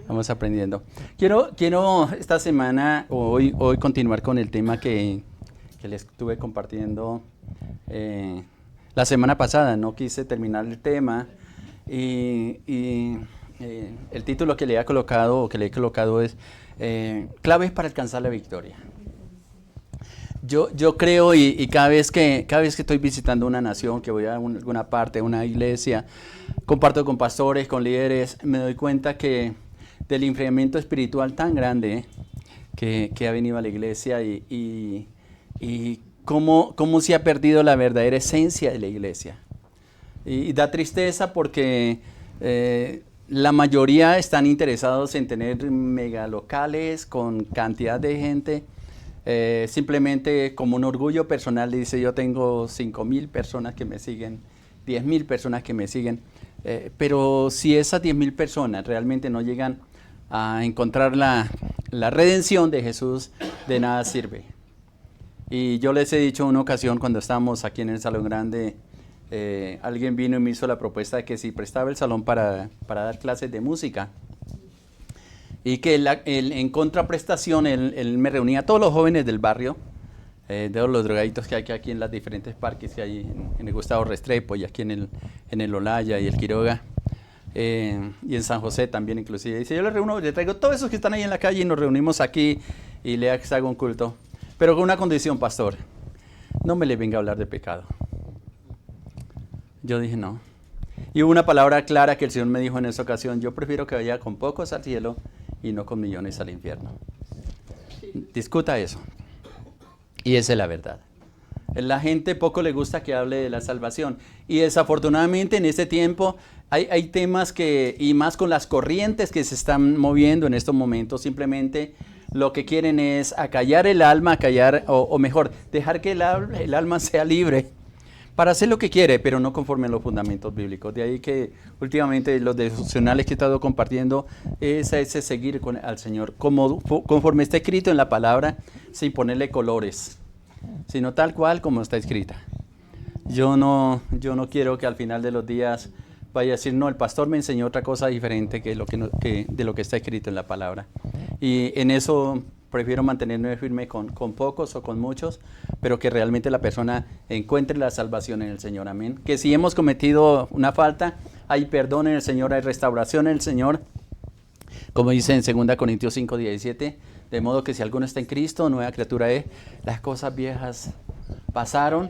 Vamos aprendiendo. Quiero esta semana, hoy continuar con el tema que les estuve compartiendo la semana pasada. No quise terminar el tema y el título que le he colocado o que le he colocado es claves para alcanzar la victoria. Yo creo y cada vez que estoy visitando una nación, que voy a alguna parte, a una iglesia, comparto con pastores, con líderes, me doy cuenta que del enfriamiento espiritual tan grande que ha venido a la iglesia y cómo se ha perdido la verdadera esencia de la iglesia. Y da tristeza porque la mayoría están interesados en tener megalocales con cantidad de gente. Simplemente como un orgullo personal dice, yo tengo 5,000 personas que me siguen, 10,000 personas que me siguen, pero si esas 10,000 personas realmente no llegan a encontrar la redención de Jesús, de nada sirve. Y yo les he dicho en una ocasión cuando estábamos aquí en el Salón Grande, alguien vino y me hizo la propuesta de que si prestaba el salón para dar clases de música, y que en contraprestación él me reunía a todos los jóvenes del barrio, de todos los drogaditos que hay aquí en los diferentes parques que hay en el Gustavo Restrepo y aquí en el Olaya y el Quiroga, y en San José también inclusive. Dice, yo le traigo todos esos que están ahí en la calle y nos reunimos aquí y le hago un culto. Pero con una condición, pastor, no me le venga a hablar de pecado. Yo dije no. Y hubo una palabra clara que el Señor me dijo en esa ocasión, yo prefiero que vaya con pocos al cielo y no con millones al infierno. Discuta eso. Y esa es la verdad. A la gente poco le gusta que hable de la salvación. Y desafortunadamente en este tiempo hay temas que, y más con las corrientes que se están moviendo en estos momentos, simplemente lo que quieren es acallar el alma, o mejor, dejar que el alma sea libre para hacer lo que quiere, pero no conforme a los fundamentos bíblicos. De ahí que últimamente los devocionales que he estado compartiendo es ese seguir al Señor, conforme está escrito en la palabra, sin ponerle colores, sino tal cual como está escrita. Yo no quiero que al final de los días vaya a decir, no, el pastor me enseñó otra cosa diferente de lo que está escrito en la palabra. Y en eso prefiero mantenerme firme con pocos o con muchos, pero que realmente la persona encuentre la salvación en el Señor. Amén. Que si hemos cometido una falta, hay perdón en el Señor, hay restauración en el Señor. Como dice en 2 Corintios 5:17, de modo que si alguno está en Cristo, nueva criatura es, las cosas viejas pasaron,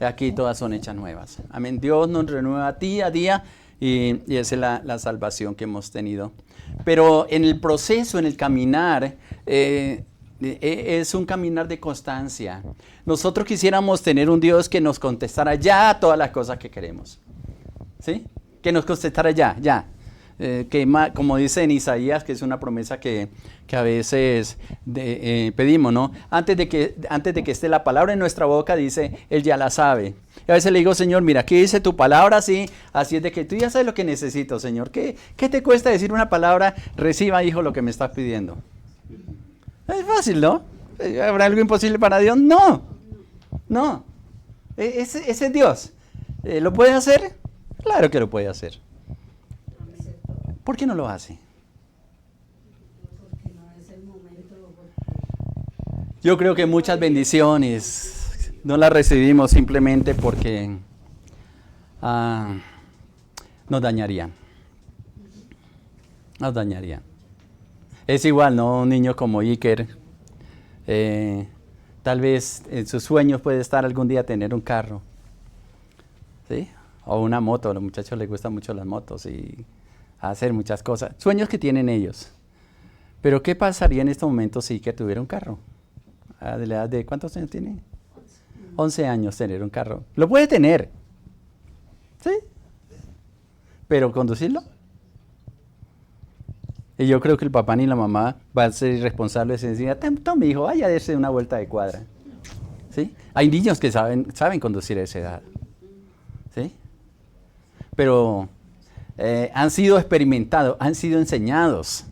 aquí todas son hechas nuevas. Amén. Dios nos renueva día a día y esa es la salvación que hemos tenido. Pero en el proceso, en el caminar, es un caminar de constancia. Nosotros quisiéramos tener un Dios que nos contestara ya todas las cosas que queremos. ¿Sí? Que nos contestara ya. Como dice en Isaías, que es una promesa que a veces pedimos, ¿no? Antes de que esté la palabra en nuestra boca, dice, Él ya la sabe. Y a veces le digo, Señor, mira, aquí dice tu palabra así es de que tú ya sabes lo que necesito, Señor. ¿Qué te cuesta decir una palabra? Reciba, hijo, lo que me estás pidiendo. Es fácil, ¿no? ¿Habrá algo imposible para Dios? No. Ese es Dios. ¿Lo puede hacer? Claro que lo puede hacer. ¿Por qué no lo hace? Porque no es el momento. Yo creo que muchas bendiciones no las recibimos simplemente porque nos dañarían. Es igual, ¿no? Un niño como Iker, tal vez en sus sueños puede estar algún día tener un carro, ¿sí? O una moto. A los muchachos les gustan mucho las motos y hacer muchas cosas. Sueños que tienen ellos. Pero ¿qué pasaría en este momento si Iker tuviera un carro? ¿De la edad de cuántos años tiene? 11 años tener un carro. Lo puede tener. ¿Sí? Pero conducirlo. Y yo creo que el papá ni la mamá van a ser irresponsables y decir, toma hijo, vaya a darse una vuelta de cuadra. ¿Sí? Hay niños que saben conducir a esa edad. ¿Sí? Pero han sido experimentados, han sido enseñados.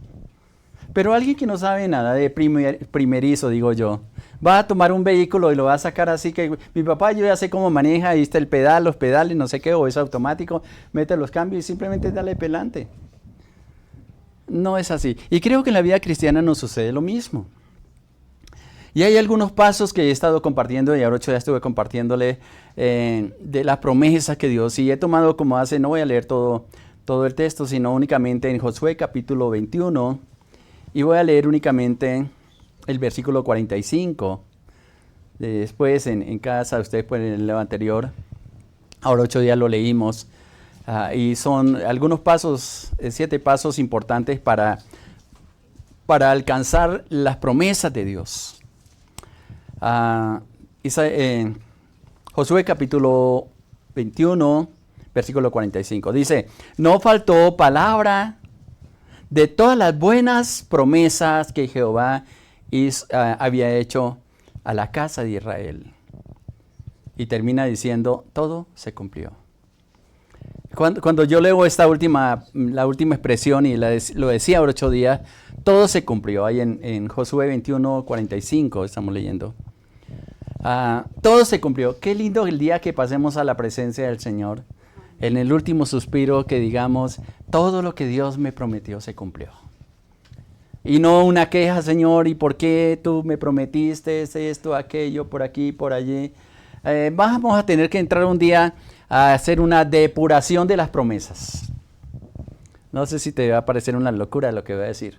Pero alguien que no sabe nada de primerizo, digo yo, va a tomar un vehículo y lo va a sacar así que mi papá yo ya sé cómo maneja, ahí está el pedal, los pedales, no sé qué, o es automático, mete los cambios y simplemente dale pelante. No es así. Y creo que en la vida cristiana nos sucede lo mismo. Y hay algunos pasos que he estado compartiendo, y ahora 8 días estuve compartiéndole de las promesas que Dios, y he tomado como base, no voy a leer todo el texto, sino únicamente en Josué capítulo 21, y voy a leer únicamente el versículo 45. Después en casa, ustedes pueden leer lo anterior, ahora 8 días lo leímos, y son algunos pasos, 7 pasos importantes para alcanzar las promesas de Dios. Josué capítulo 21, versículo 45. Dice, no faltó palabra de todas las buenas promesas que Jehová había hecho a la casa de Israel. Y termina diciendo, todo se cumplió. Cuando yo leo la última expresión, y lo decía ahora 8 días, todo se cumplió. Ahí en Josué 21, 45 estamos leyendo. Todo se cumplió. Qué lindo el día que pasemos a la presencia del Señor. En el último suspiro que digamos, todo lo que Dios me prometió se cumplió. Y no una queja, Señor, ¿y por qué tú me prometiste esto, aquello, por aquí, por allí? Vamos a tener que entrar un día a hacer una depuración de las promesas. No sé si te va a parecer una locura lo que voy a decir.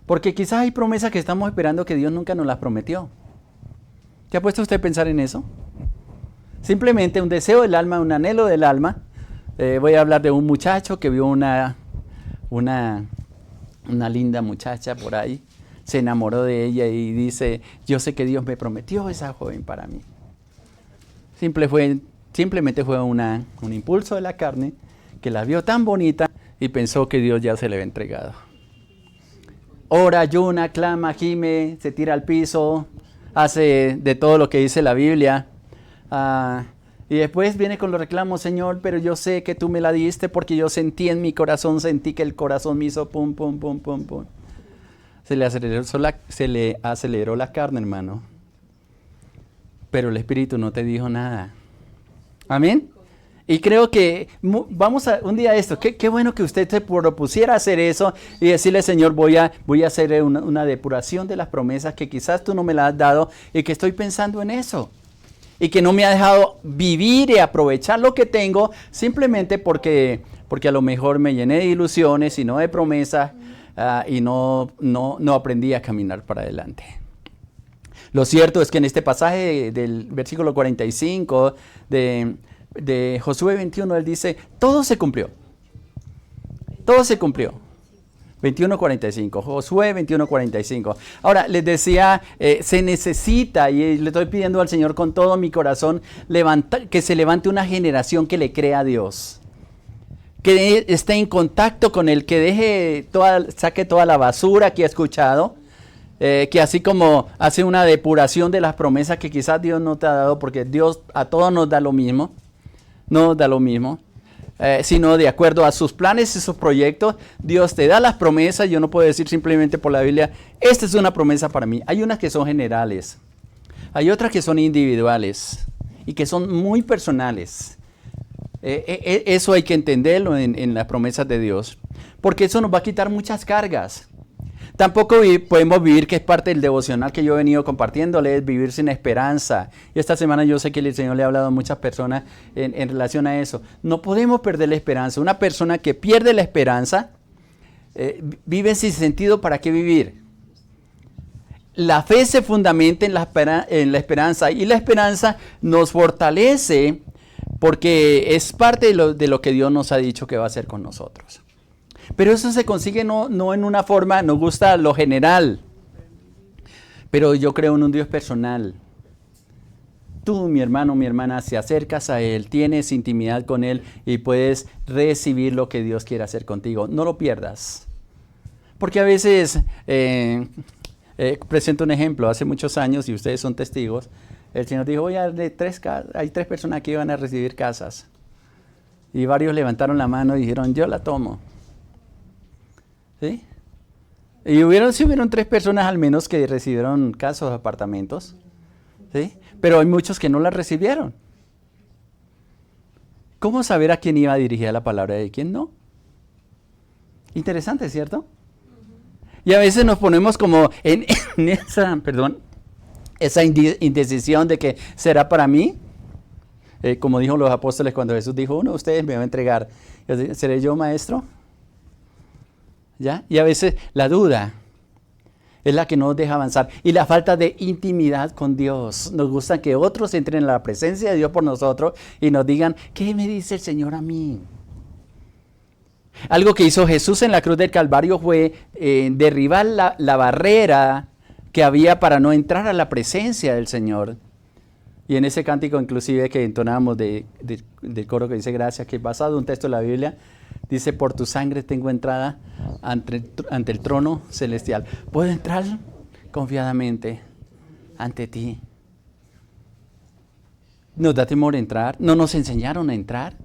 Porque quizás hay promesas que estamos esperando que Dios nunca nos las prometió. ¿Te ha puesto usted a pensar en eso? Simplemente un deseo del alma, un anhelo del alma. Voy a hablar de un muchacho que vio una linda muchacha por ahí. Se enamoró de ella y dice, yo sé que Dios me prometió esa joven para mí. Simplemente fue un impulso de la carne que la vio tan bonita y pensó que Dios ya se le había entregado. Ora, ayuna, clama, gime, se tira al piso, hace de todo lo que dice la Biblia. Y después viene con los reclamos, Señor, pero yo sé que tú me la diste porque yo sentí en mi corazón, sentí que el corazón me hizo pum, pum, pum, pum, pum. Se le aceleró la carne, hermano. Pero el Espíritu no te dijo nada. Amén. Y creo que vamos a un día a esto. Qué bueno que usted se propusiera hacer eso y decirle, Señor, voy a hacer una depuración de las promesas que quizás tú no me las has dado y que estoy pensando en eso. Y que no me ha dejado vivir y aprovechar lo que tengo simplemente porque a lo mejor me llené de ilusiones y no de promesas y no aprendí a caminar para adelante. Lo cierto es que en este pasaje del versículo 45 de Josué 21, él dice, todo se cumplió. Todo se cumplió. 21:45, Josué 21:45. Ahora, les decía, se necesita, y le estoy pidiendo al Señor con todo mi corazón, que se levante una generación que le crea a Dios. Que esté en contacto con Él, que saque toda la basura que ha escuchado. Que así como hace una depuración de las promesas que quizás Dios no te ha dado, porque Dios a todos nos da lo mismo, no nos da lo mismo, sino de acuerdo a sus planes y sus proyectos, Dios te da las promesas. Yo no puedo decir simplemente por la Biblia, esta es una promesa para mí. Hay unas que son generales, hay otras que son individuales y que son muy personales. Eso hay que entenderlo en las promesas de Dios, porque eso nos va a quitar muchas cargas. Tampoco podemos vivir, que es parte del devocional que yo he venido compartiéndoles, vivir sin esperanza. Y esta semana yo sé que el Señor le ha hablado a muchas personas en relación a eso. No podemos perder la esperanza. Una persona que pierde la esperanza vive sin sentido. ¿Para qué vivir? La fe se fundamenta en la esperanza, y la esperanza nos fortalece porque es parte de lo que Dios nos ha dicho que va a hacer con nosotros. Pero eso se consigue no en una forma, nos gusta lo general, pero yo creo en un Dios personal. Tú, mi hermano, mi hermana, si acercas a Él, tienes intimidad con Él y puedes recibir lo que Dios quiere hacer contigo. No lo pierdas. Porque a veces, presento un ejemplo, hace muchos años, y ustedes son testigos, el Señor dijo, oye, hay 3 personas que iban a recibir casas. Y varios levantaron la mano y dijeron, yo la tomo. ¿Sí? Y hubieron 3 personas al menos que recibieron casas o apartamentos. ¿Sí? Pero hay muchos que no la recibieron. ¿Cómo saber a quién iba dirigida la palabra y a quién no? Interesante, ¿cierto? Y a veces nos ponemos como en esa indecisión de que será para mí. Como dijo los apóstoles cuando Jesús dijo, uno de ustedes me va a entregar. ¿Seré yo maestro? ¿Ya? Y a veces la duda es la que no nos deja avanzar. Y la falta de intimidad con Dios. Nos gusta que otros entren en la presencia de Dios por nosotros y nos digan, ¿qué me dice el Señor a mí? Algo que hizo Jesús en la cruz del Calvario fue derribar la barrera que había para no entrar a la presencia del Señor. Y en ese cántico inclusive que entonábamos del coro que dice gracias, que es basado en un texto de la Biblia, dice, por tu sangre tengo entrada ante el trono celestial. Puedo entrar confiadamente ante ti. ¿Nos da temor entrar? ¿No nos enseñaron a entrar?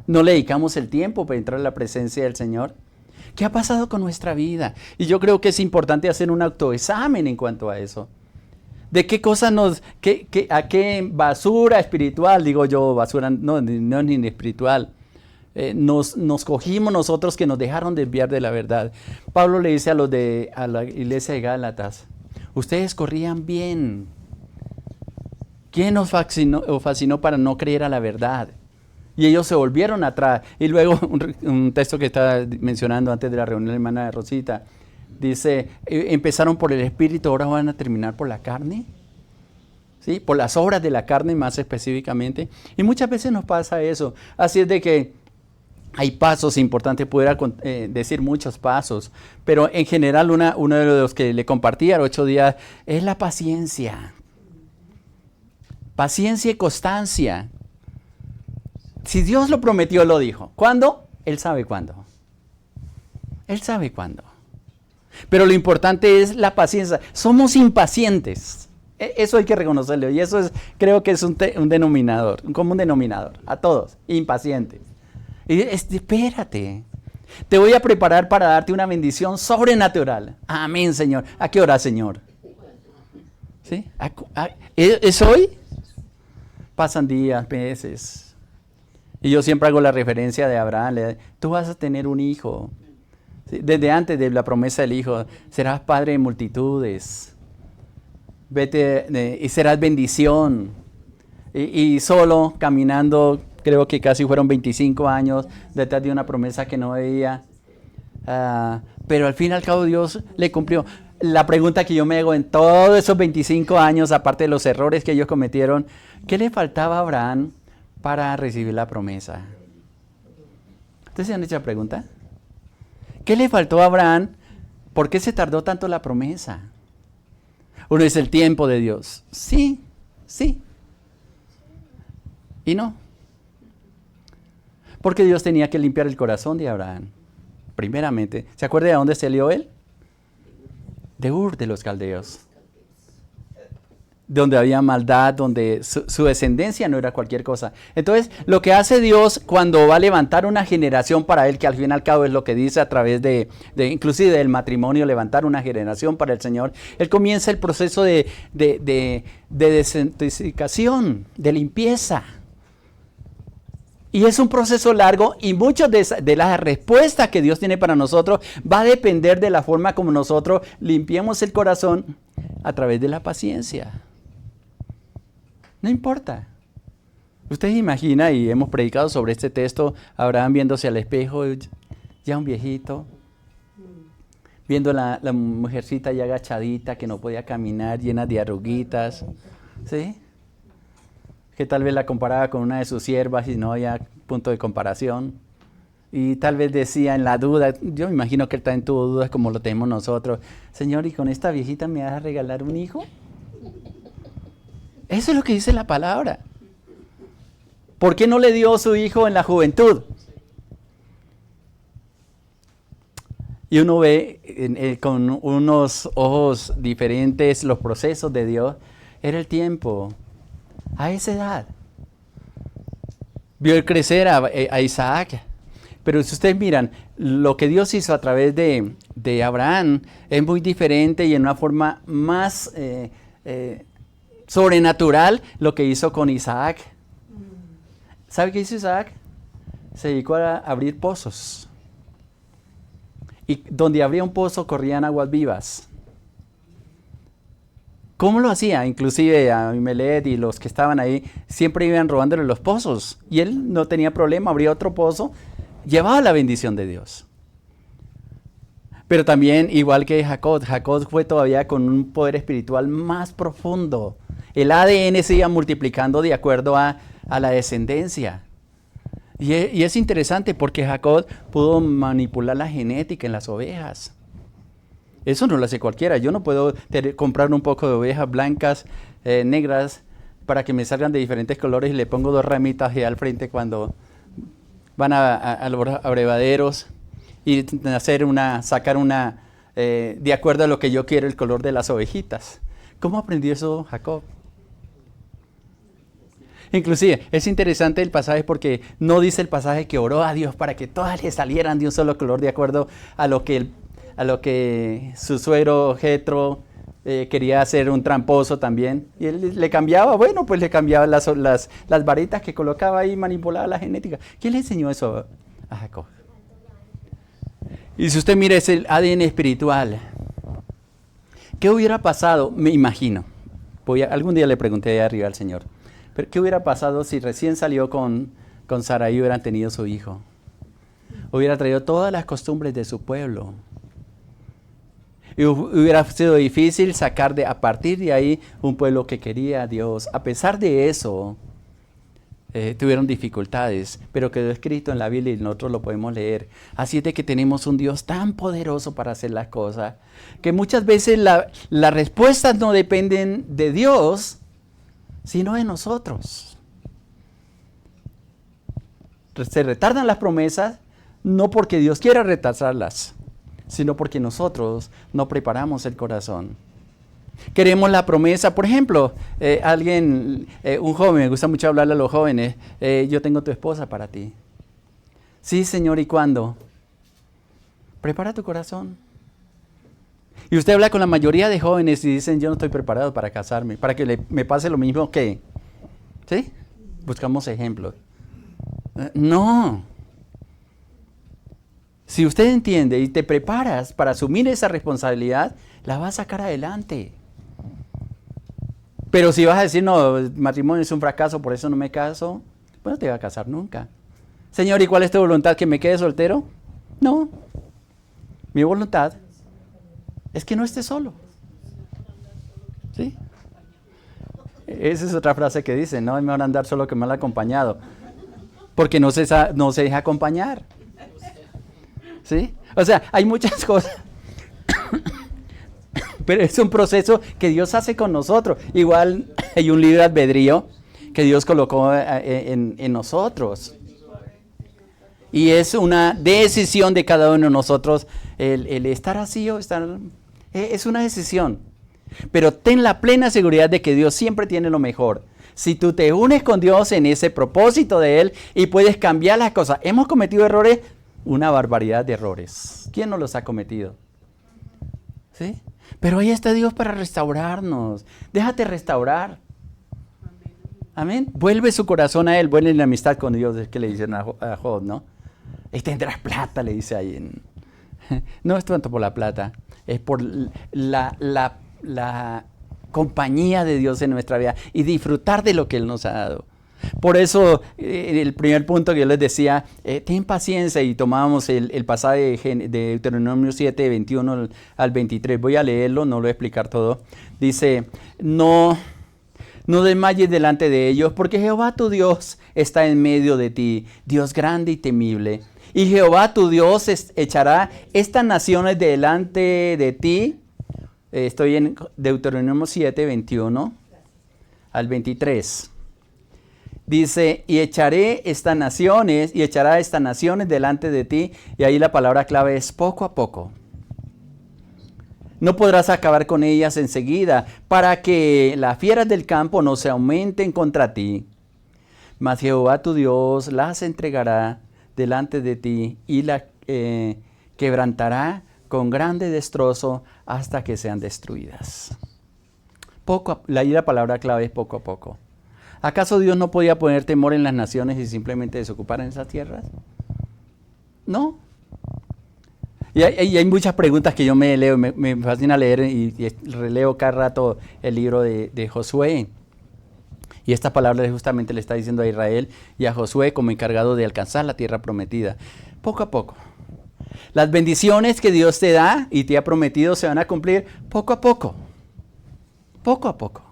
¿No le dedicamos el tiempo para entrar a la presencia del Señor? ¿Qué ha pasado con nuestra vida? Y yo creo que es importante hacer un autoexamen en cuanto a eso. ¿De qué cosas a qué basura espiritual, digo yo, basura no ni espiritual, nos cogimos nosotros que nos dejaron desviar de la verdad? Pablo le dice a la iglesia de Gálatas, ustedes corrían bien. ¿Quién nos fascinó para no creer a la verdad? Y ellos se volvieron atrás. Y luego un texto que estaba mencionando antes de la reunión de la hermana Rosita, dice, empezaron por el Espíritu, ahora van a terminar por la carne. ¿Sí? Por las obras de la carne más específicamente. Y muchas veces nos pasa eso. Así es de que hay pasos importantes, pudiera decir muchos pasos, pero en general uno de los que le compartí a los 8 días es la paciencia. Paciencia y constancia. Si Dios lo prometió, lo dijo. ¿Cuándo? Él sabe cuándo. Él sabe cuándo. Pero lo importante es la paciencia. Somos impacientes. Eso hay que reconocerlo. Y eso creo que es un denominador, un común denominador. A todos, impacientes. Y espérate. Te voy a preparar para darte una bendición sobrenatural. Amén, Señor. ¿A qué hora, Señor? ¿Sí? ¿Es hoy? Pasan días, meses. Y yo siempre hago la referencia de Abraham. Tú vas a tener un hijo. ¿Sí? Desde antes de la promesa del hijo, serás padre de multitudes. Vete y serás bendición. Y solo caminando, creo que casi fueron 25 años detrás de una promesa que no veía. Pero al fin y al cabo Dios le cumplió. La pregunta que yo me hago en todos esos 25 años, aparte de los errores que ellos cometieron, ¿qué le faltaba a Abraham para recibir la promesa? ¿Ustedes se han hecho la pregunta? ¿Qué le faltó a Abraham? ¿Por qué se tardó tanto la promesa? Uno dice el tiempo de Dios. Sí. Y no. Porque Dios tenía que limpiar el corazón de Abraham. Primeramente. ¿Se acuerda de dónde salió él? De Ur de los Caldeos. Donde había maldad, donde su descendencia no era cualquier cosa. Entonces, lo que hace Dios cuando va a levantar una generación para Él, que al fin y al cabo es lo que dice a través de inclusive del matrimonio, levantar una generación para el Señor, Él comienza el proceso de desintoxicación, de limpieza. Y es un proceso largo y muchas de las respuestas que Dios tiene para nosotros va a depender de la forma como nosotros limpiemos el corazón a través de la paciencia. No importa. Usted imagina, y hemos predicado sobre este texto, Abraham viéndose al espejo, ya un viejito, viendo la mujercita ya agachadita, que no podía caminar, llena de arruguitas, ¿sí? Que tal vez la comparaba con una de sus siervas y no había punto de comparación. Y tal vez decía en la duda, yo me imagino que él también tuvo dudas como lo tenemos nosotros, Señor, ¿y con esta viejita me vas a regalar un hijo? Eso es lo que dice la palabra. ¿Por qué no le dio su hijo en la juventud? Y uno ve con unos ojos diferentes los procesos de Dios. Era el tiempo. A esa edad. Vio crecer a Isaac. Pero si ustedes miran, lo que Dios hizo a través de Abraham es muy diferente y en una forma más sobrenatural lo que hizo con Isaac. ¿Sabe qué hizo Isaac? Se dedicó a abrir pozos. y donde había un pozo corrían aguas vivas. ¿Cómo lo hacía? Inclusive a Abimelech y los que estaban ahí siempre iban robándole los pozos. Y él no tenía problema, abría otro pozo, llevaba la bendición de Dios. Pero también, igual que Jacob fue todavía con un poder espiritual más profundo. El ADN se iba multiplicando de acuerdo a la descendencia. Y es interesante porque Jacob pudo manipular la genética en las ovejas. Eso no lo hace cualquiera. Yo no puedo comprar un poco de ovejas blancas, negras, para que me salgan de diferentes colores y le pongo 2 ramitas al frente cuando van a los abrevaderos y sacar una, de acuerdo a lo que yo quiero, el color de las ovejitas. ¿Cómo aprendió eso Jacob? Inclusive, es interesante el pasaje porque no dice el pasaje que oró a Dios para que todas le salieran de un solo color de acuerdo a lo que su suegro Jetro quería hacer, un tramposo también. Y él le cambiaba, le cambiaba las varitas que colocaba ahí, manipulaba la genética. ¿Quién le enseñó eso a Jacob? Y si usted mira, es el ADN espiritual. ¿Qué hubiera pasado? Me imagino. Algún día le pregunté de arriba al Señor. Pero ¿qué hubiera pasado si recién salió con Sarai y hubieran tenido su hijo? Hubiera traído todas las costumbres de su pueblo. Y hubiera sido difícil sacar a partir de ahí un pueblo que quería a Dios. A pesar de eso, tuvieron dificultades, pero quedó escrito en la Biblia y nosotros lo podemos leer. Así es de que tenemos un Dios tan poderoso para hacer las cosas, que muchas veces las respuestas no dependen de Dios, sino de nosotros. Se retardan las promesas, no porque Dios quiera retrasarlas, sino porque nosotros no preparamos el corazón. Queremos la promesa, por ejemplo, un joven, me gusta mucho hablarle a los jóvenes, yo tengo tu esposa para ti. Sí, Señor, ¿y cuándo? Prepara tu corazón. Y usted habla con la mayoría de jóvenes y dicen, yo no estoy preparado para casarme, para que me pase lo mismo que, ¿sí? Buscamos ejemplos. No. Si usted entiende y te preparas para asumir esa responsabilidad, la vas a sacar adelante. Pero si vas a decir, no, el matrimonio es un fracaso, por eso no me caso, pues no te vas a casar nunca. Señor, ¿y cuál es tu voluntad? ¿Que me quede soltero? No. Mi voluntad es que no esté solo. ¿Sí? Esa es otra frase que dice, no, es mejor andar solo que mal acompañado. Porque no se deja acompañar. ¿Sí? O sea, hay muchas cosas. Pero es un proceso que Dios hace con nosotros. Igual hay un libre albedrío que Dios colocó en nosotros. Y es una decisión de cada uno de nosotros el estar así o estar... Es una decisión. Pero ten la plena seguridad de que Dios siempre tiene lo mejor. Si tú te unes con Dios en ese propósito de Él y puedes cambiar las cosas. Hemos cometido errores, una barbaridad de errores. ¿Quién no los ha cometido? ¿Sí? Pero ahí está Dios para restaurarnos. Déjate restaurar. Amén. Vuelve su corazón a Él, vuelve en la amistad con Dios, es que le dicen a Job, ¿no? Y tendrás plata, le dice ahí. No es tanto por la plata, es por la compañía de Dios en nuestra vida y disfrutar de lo que Él nos ha dado. Por eso, el primer punto que yo les decía, ten paciencia, y tomábamos el pasaje de Deuteronomio 7, 21 al 23. Voy a leerlo, no lo voy a explicar todo. Dice, no desmayes delante de ellos, porque Jehová tu Dios está en medio de ti, Dios grande y temible. Y Jehová tu Dios echará estas naciones delante de ti. Estoy en Deuteronomio 7, 21 al 23. Dice, y echará estas naciones delante de ti. Y ahí la palabra clave es poco a poco. No podrás acabar con ellas enseguida, para que las fieras del campo no se aumenten contra ti. Mas Jehová tu Dios las entregará delante de ti y las quebrantará con grande destrozo hasta que sean destruidas. La palabra clave es poco a poco. ¿Acaso Dios no podía poner temor en las naciones y simplemente desocuparan esas tierras? No. Y hay muchas preguntas que yo me leo, me fascina leer y releo cada rato el libro de Josué. Y esta palabra justamente le está diciendo a Israel y a Josué como encargado de alcanzar la tierra prometida. Poco a poco. Las bendiciones que Dios te da y te ha prometido se van a cumplir poco a poco. Poco a poco.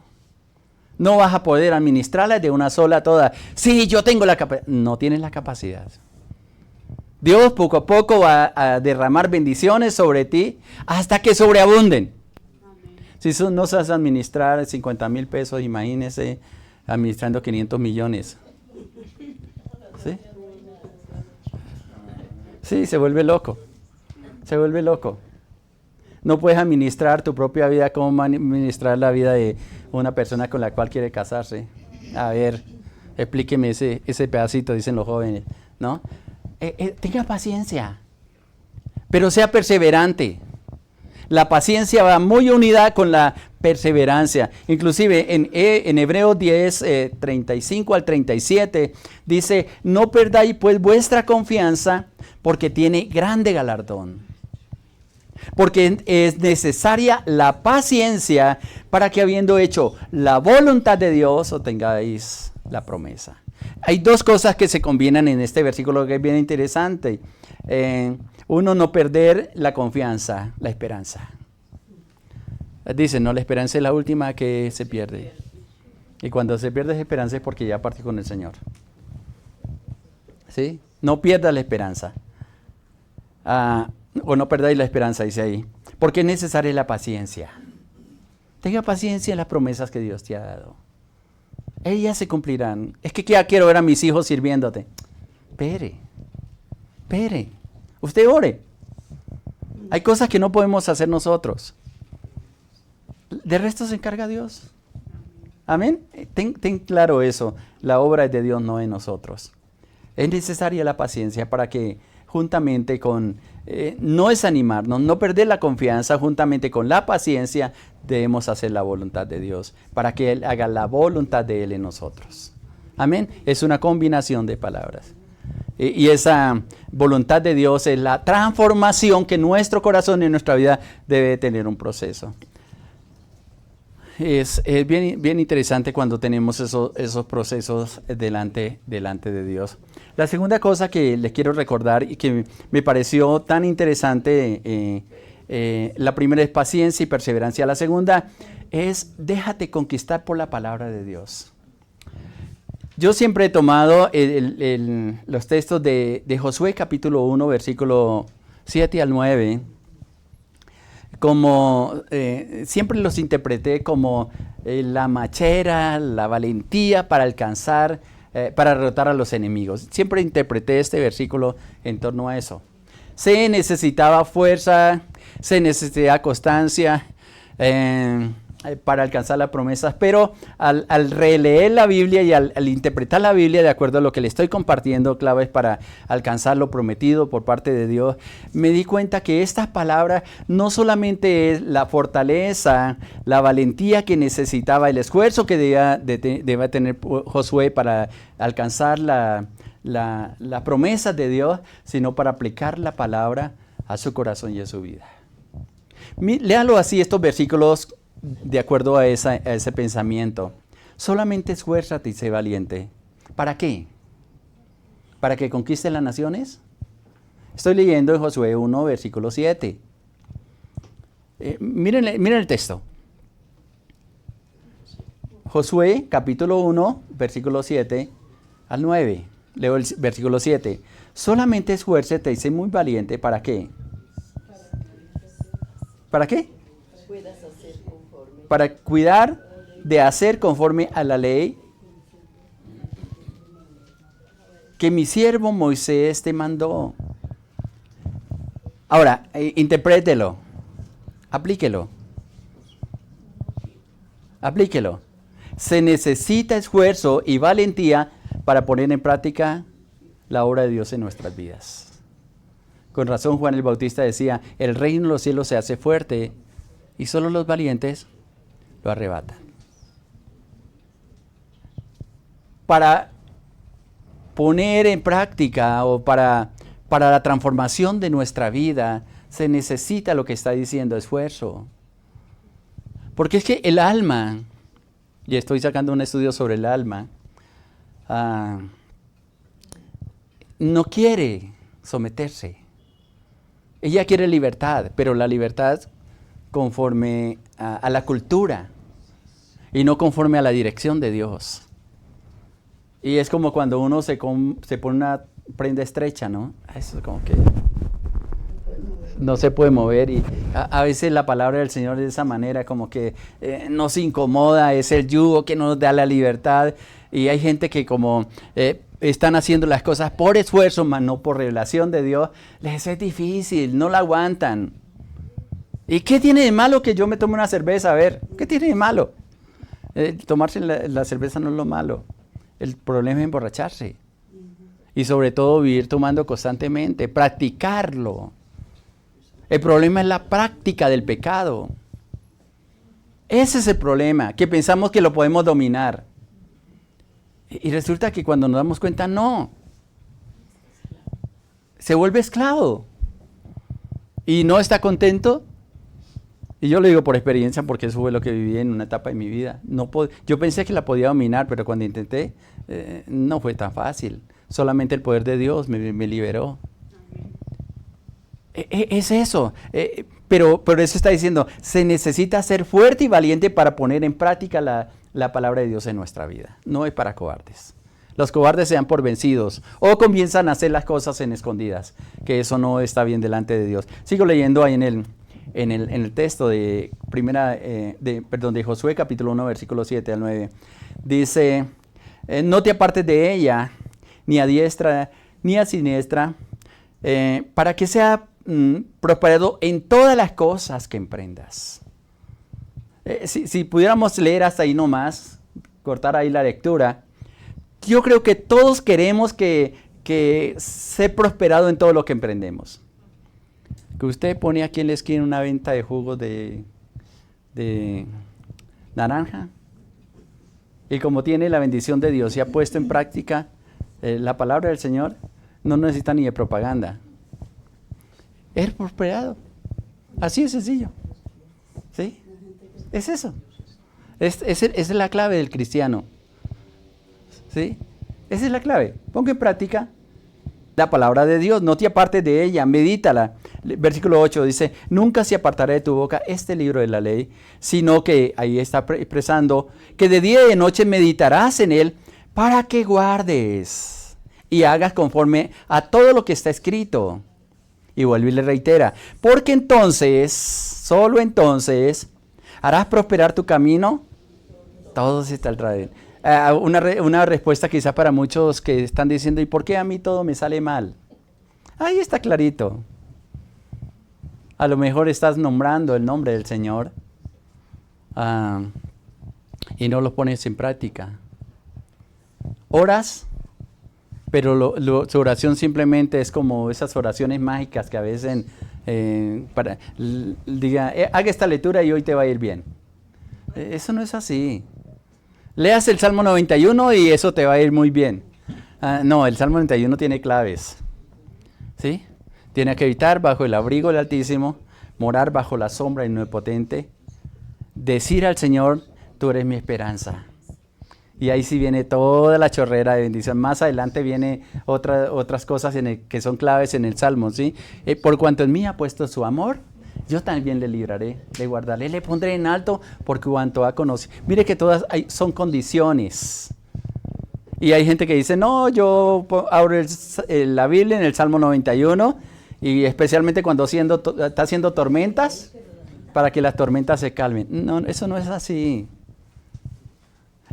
No vas a poder administrarlas de una sola toda. Sí, yo tengo la capacidad. No tienes la capacidad. Dios poco a poco va a derramar bendiciones sobre ti hasta que sobreabunden. Amén. Si no sabes administrar 50,000 pesos, imagínese administrando 500 millones. ¿Sí? Sí, se vuelve loco. Se vuelve loco. No puedes administrar tu propia vida como administrar la vida de una persona con la cual quiere casarse. A ver, explíqueme ese pedacito, dicen los jóvenes, ¿no? Tenga paciencia, pero sea perseverante. La paciencia va muy unida con la perseverancia. Inclusive en Hebreos 10, 35 al 37, dice, no perdáis pues vuestra confianza, porque tiene grande galardón. Porque es necesaria la paciencia para que habiendo hecho la voluntad de Dios obtengáis la promesa. Hay dos cosas que se combinan en este versículo que es bien interesante. Uno, no perder la confianza, la esperanza. Dicen, no, la esperanza es la última que se pierde. Y cuando se pierde esa esperanza es porque ya partió con el Señor. ¿Sí? No pierdas la esperanza. O no perdáis la esperanza, dice ahí. Porque es necesaria la paciencia. Tenga paciencia en las promesas que Dios te ha dado. Ellas se cumplirán. Es que ya quiero ver a mis hijos sirviéndote. Espere. Usted ore. Hay cosas que no podemos hacer nosotros. De resto se encarga Dios. Amén. Ten claro eso. La obra es de Dios, no de nosotros. Es necesaria la paciencia para que juntamente con no desanimarnos, no perder la confianza, juntamente con la paciencia debemos hacer la voluntad de Dios para que Él haga la voluntad de Él en nosotros. Amén. Es una combinación de palabras. Y esa voluntad de Dios es la transformación que nuestro corazón y nuestra vida debe tener un proceso. Es bien interesante cuando tenemos esos procesos delante de Dios. La segunda cosa que les quiero recordar y que me pareció tan interesante, la primera es paciencia y perseverancia. La segunda es déjate conquistar por la palabra de Dios. Yo siempre he tomado los textos de Josué capítulo 1, versículo 7 al 9, como siempre los interpreté como la machera, la valentía para alcanzar, para derrotar a los enemigos. Siempre interpreté este versículo en torno a eso. Se necesitaba fuerza, se necesitaba constancia para alcanzar las promesas, pero al releer la Biblia y al interpretar la Biblia de acuerdo a lo que le estoy compartiendo, claves para alcanzar lo prometido por parte de Dios, me di cuenta que estas palabras no solamente es la fortaleza, la valentía que necesitaba, el esfuerzo que debía tener Josué para alcanzar la promesa de Dios, sino para aplicar la palabra a su corazón y a su vida. Léalo así, estos versículos, de acuerdo a ese pensamiento. Solamente esfuérzate y sé valiente. ¿Para qué? ¿Para que conquiste las naciones? Estoy leyendo en Josué 1, versículo 7. Miren el texto. Josué, capítulo 1, versículo 7 al 9. Leo el versículo 7. Solamente esfuérzate y sé muy valiente. ¿Para qué? ¿Para qué? Para cuidar de hacer conforme a la ley que mi siervo Moisés te mandó. Ahora, interprételo, aplíquelo. Se necesita esfuerzo y valentía para poner en práctica la obra de Dios en nuestras vidas. Con razón Juan el Bautista decía, el reino de los cielos se hace fuerte y solo los valientes lo arrebatan. Para poner en práctica o para la transformación de nuestra vida, Se necesita lo que está diciendo, esfuerzo. Porque es que el alma, y estoy sacando un estudio sobre el alma, no quiere someterse. Ella quiere libertad, pero la libertad conforme a la cultura y no conforme a la dirección de Dios. Y es como cuando uno se pone una prenda estrecha, ¿no? Eso es como que no se puede mover, y a veces la palabra del Señor de esa manera como que nos incomoda, es el yugo que nos da la libertad, y hay gente que como están haciendo las cosas por esfuerzo, mas no por revelación de Dios, les es difícil, no la aguantan. ¿Y qué tiene de malo que yo me tome una cerveza? A ver, ¿qué tiene de malo? Tomarse la cerveza no es lo malo, el problema es emborracharse. Y sobre todo vivir tomando constantemente, practicarlo. El problema es la práctica del pecado. Ese es el problema, que pensamos que lo podemos dominar. Y resulta que cuando nos damos cuenta, no. Se vuelve esclavo. Y no está contento. Y yo lo digo por experiencia, porque eso fue lo que viví en una etapa de mi vida. Yo pensé que la podía dominar, pero cuando intenté, no fue tan fácil. Solamente el poder de Dios me liberó. Es eso. Pero eso está diciendo, se necesita ser fuerte y valiente para poner en práctica la palabra de Dios en nuestra vida. No es para cobardes. Los cobardes se dan por vencidos o comienzan a hacer las cosas en escondidas, que eso no está bien delante de Dios. Sigo leyendo ahí en el texto de Josué capítulo 1, versículo 7 al 9. Dice, no te apartes de ella, ni a diestra, ni a siniestra, para que sea prosperado en todas las cosas que emprendas. Si pudiéramos leer hasta ahí nomás, cortar ahí la lectura, yo creo que todos queremos que sea prosperado en todo lo que emprendemos. Que usted pone aquí en la esquina una venta de jugos de naranja, y como tiene la bendición de Dios y ha puesto en práctica la palabra del Señor, no necesita ni de propaganda. Es prosperado. Así de sencillo. ¿Sí? Es eso. Esa es la clave del cristiano. ¿Sí? Esa es la clave. Ponga en práctica la palabra de Dios, no te apartes de ella, medítala. Versículo 8 dice, nunca se apartará de tu boca este libro de la ley, sino que, ahí está expresando, que de día y de noche meditarás en él para que guardes y hagas conforme a todo lo que está escrito. Y vuelve y le reitera, porque entonces, solo entonces, harás prosperar tu camino, todo se saldrá de él. Una respuesta quizá para muchos que están diciendo, ¿y por qué a mí todo me sale mal? Ahí está clarito. A lo mejor estás nombrando el nombre del Señor y no lo pones en práctica. Oras, pero su oración simplemente es como esas oraciones mágicas que a veces diga, haga esta lectura y hoy te va a ir bien. Eso no es así. Leas el Salmo 91 y eso te va a ir muy bien. No, el Salmo 91 tiene claves. ¿Sí? Tiene que habitar bajo el abrigo del Altísimo, morar bajo la sombra del Omnipotente, decir al Señor, tú eres mi esperanza. Y ahí sí viene toda la chorrera de bendición. Más adelante viene otras cosas que son claves en el Salmo, ¿sí? Por cuanto en mí ha puesto su amor, yo también le libraré, le guardaré, le pondré en alto por cuanto ha conocido. Mire que todas son condiciones. Y hay gente que dice, no, yo abro la Biblia en el Salmo 91, y especialmente cuando está haciendo tormentas, para que las tormentas se calmen. No, eso no es así.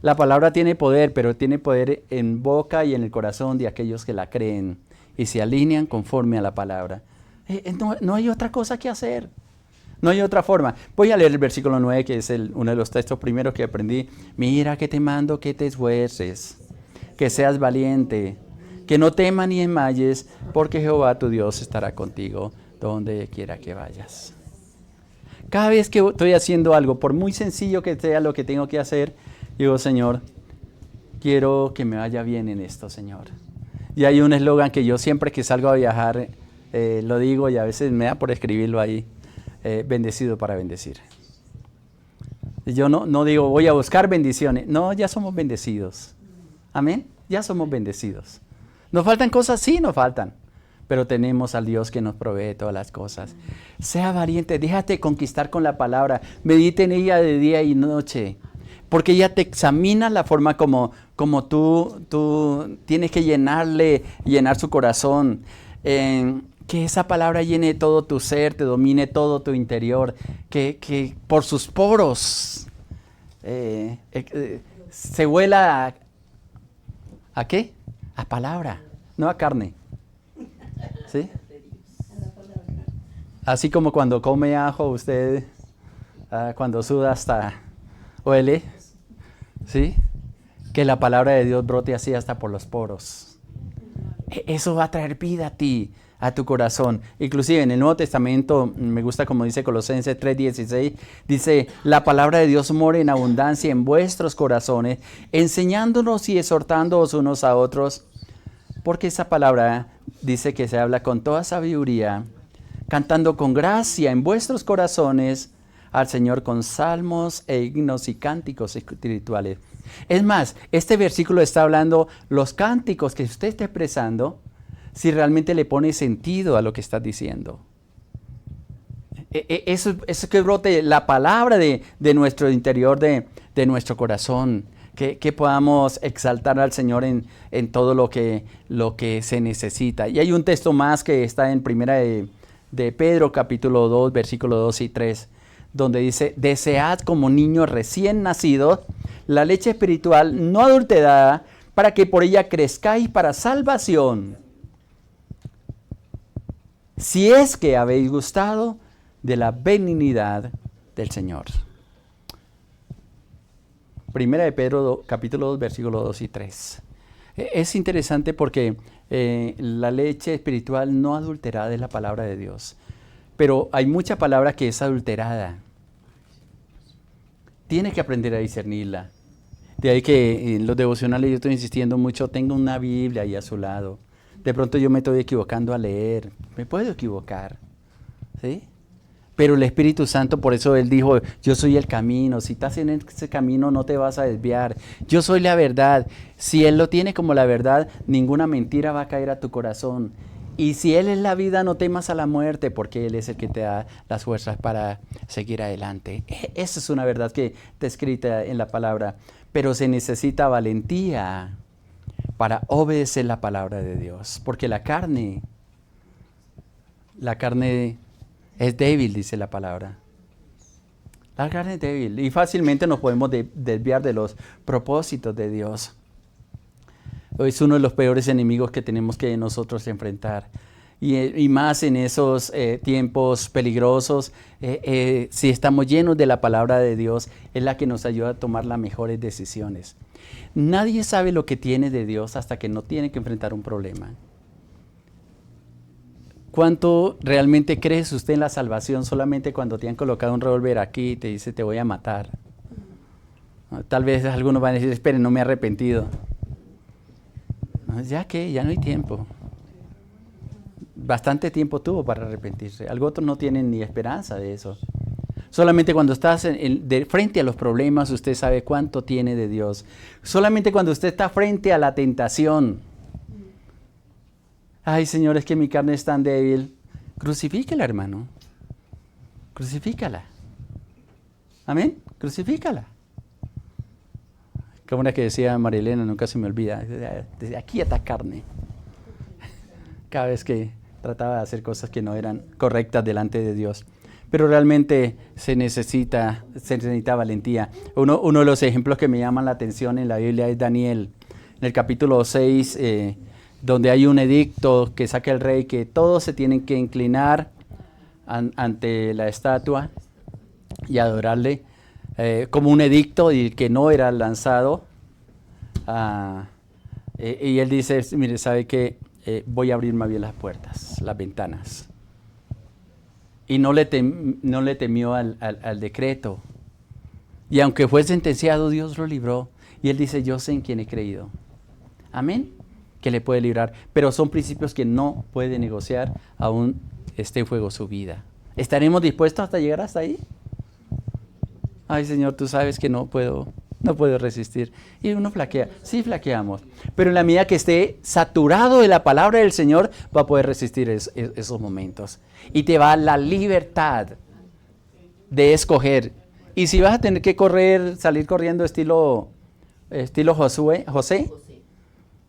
La palabra tiene poder, pero tiene poder en boca y en el corazón de aquellos que la creen y se alinean conforme a la palabra. No hay otra cosa que hacer. No hay otra forma. Voy a leer el versículo 9, que es uno de los textos primeros que aprendí. Mira que te mando que te esfuerces, que seas valiente, que no temas ni desmayes, porque Jehová tu Dios estará contigo donde quiera que vayas. Cada vez que estoy haciendo algo, por muy sencillo que sea lo que tengo que hacer, digo, Señor, quiero que me vaya bien en esto, Señor. Y hay un eslogan que yo siempre que salgo a viajar lo digo y a veces me da por escribirlo ahí, bendecido para bendecir. Yo no digo voy a buscar bendiciones, no, ya somos bendecidos. Amén, ya somos bendecidos. ¿Nos faltan cosas? Sí, nos faltan. Pero tenemos al Dios que nos provee todas las cosas. Sea valiente, déjate conquistar con la palabra. Medite en ella de día y noche. Porque ella te examina la forma como tú tienes que llenar su corazón. Que esa palabra llene todo tu ser, te domine todo tu interior. Que por sus poros se huela ¿a qué? A palabra, no a carne. ¿Sí? Así como cuando come ajo, usted cuando suda hasta huele, ¿sí? Que la palabra de Dios brote así hasta por los poros. Eso va a traer vida a ti, a tu corazón. Inclusive en el Nuevo Testamento, me gusta como dice Colosenses 3:16, dice, la palabra de Dios mora en abundancia en vuestros corazones, enseñándonos y exhortándoos unos a otros, porque esa palabra dice que se habla con toda sabiduría, cantando con gracia en vuestros corazones al Señor con salmos e himnos y cánticos espirituales. Es más, este versículo está hablando los cánticos que usted está expresando, si realmente le pone sentido a lo que está diciendo. Eso que brote la palabra de nuestro interior, de nuestro corazón. Que podamos exaltar al Señor en todo lo que se necesita. Y hay un texto más que está en primera de Pedro, capítulo 2, versículos 2 y 3, donde dice, desead como niños recién nacidos la leche espiritual no adulterada, para que por ella crezcáis para salvación, si es que habéis gustado de la benignidad del Señor. Primera de Pedro, capítulo 2, versículos 2 y 3. Es interesante porque la leche espiritual no adulterada es la palabra de Dios. Pero hay mucha palabra que es adulterada. Tienes que aprender a discernirla. De ahí que en los devocionales yo estoy insistiendo mucho, tenga una Biblia ahí a su lado. De pronto yo me estoy equivocando a leer. Me puedo equivocar. ¿Sí? Pero el Espíritu Santo, por eso Él dijo, yo soy el camino, si estás en ese camino no te vas a desviar, yo soy la verdad. Si Él lo tiene como la verdad, ninguna mentira va a caer a tu corazón. Y si Él es la vida, no temas a la muerte, porque Él es el que te da las fuerzas para seguir adelante. Esa es una verdad que está escrita en la palabra, pero se necesita valentía para obedecer la palabra de Dios, porque la carne es débil, dice la palabra. La carne es débil y fácilmente nos podemos desviar de los propósitos de Dios. Es uno de los peores enemigos que tenemos que nosotros enfrentar. Y más en esos tiempos peligrosos, si estamos llenos de la palabra de Dios, es la que nos ayuda a tomar las mejores decisiones. Nadie sabe lo que tiene de Dios hasta que no tiene que enfrentar un problema. ¿Cuánto realmente crees usted en la salvación solamente cuando te han colocado un revólver aquí y te dice te voy a matar? Tal vez algunos van a decir, esperen, no me he arrepentido. Ya que, ya no hay tiempo. Bastante tiempo tuvo para arrepentirse. Algunos no tienen ni esperanza de eso. Solamente cuando estás de frente a los problemas usted sabe cuánto tiene de Dios. Solamente cuando usted está frente a la tentación. Ay, Señor, es que mi carne es tan débil. Crucifícala, hermano. Crucifícala. Amén. Crucifícala. Como una que decía Marilena, nunca se me olvida. Desde aquí esta carne. Cada vez que trataba de hacer cosas que no eran correctas delante de Dios. Pero realmente se necesita valentía. Uno de los ejemplos que me llaman la atención en la Biblia es Daniel. En el capítulo 6, donde hay un edicto que saca el rey que todos se tienen que inclinar ante la estatua y adorarle, como un edicto y que no era lanzado. Y él dice, mire, ¿sabe qué? Voy a abrir más bien las puertas, las ventanas. Y no le temió al decreto. Y aunque fue sentenciado, Dios lo libró. Y él dice, yo sé en quién he creído. Amén. que le puede librar, pero son principios que no puede negociar aún esté en fuego su vida. ¿Estaremos dispuestos hasta llegar hasta ahí? Ay, Señor, tú sabes que no puedo resistir. Y uno flaquea. Sí, flaqueamos. Pero en la medida que esté saturado de la palabra del Señor, va a poder resistir esos momentos. Y te va a la libertad de escoger. Y si vas a tener que salir corriendo estilo José,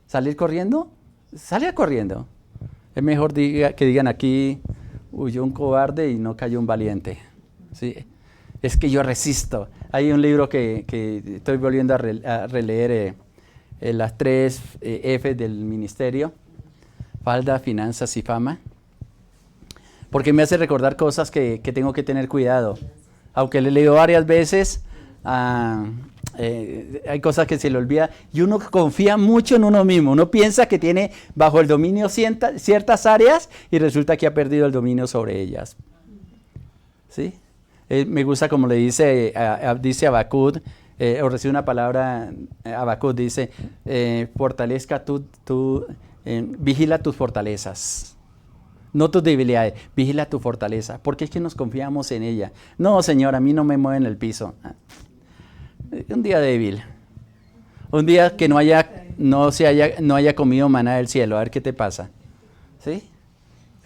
salir corriendo, sale corriendo. Es mejor que digan aquí, huyó un cobarde y no cayó un valiente. ¿Sí? Es que yo resisto. Hay un libro que estoy volviendo a releer, las 3 F del ministerio, falda, finanzas y fama, porque me hace recordar cosas que tengo que tener cuidado. Aunque le he leído varias veces, hay cosas que se le olvida y uno confía mucho en uno mismo. Uno piensa que tiene bajo el dominio ciertas áreas y resulta que ha perdido el dominio sobre ellas. ¿Sí? Me gusta como le dice Habacuc, o recibe una palabra, Habacuc dice, fortalezca vigila tus fortalezas, no tus debilidades, vigila tu fortaleza, porque es que nos confiamos en ella. No, Señor, a mí no me mueven el piso. Un día débil, un día que no haya comido maná del cielo, a ver qué te pasa. ¿Sí?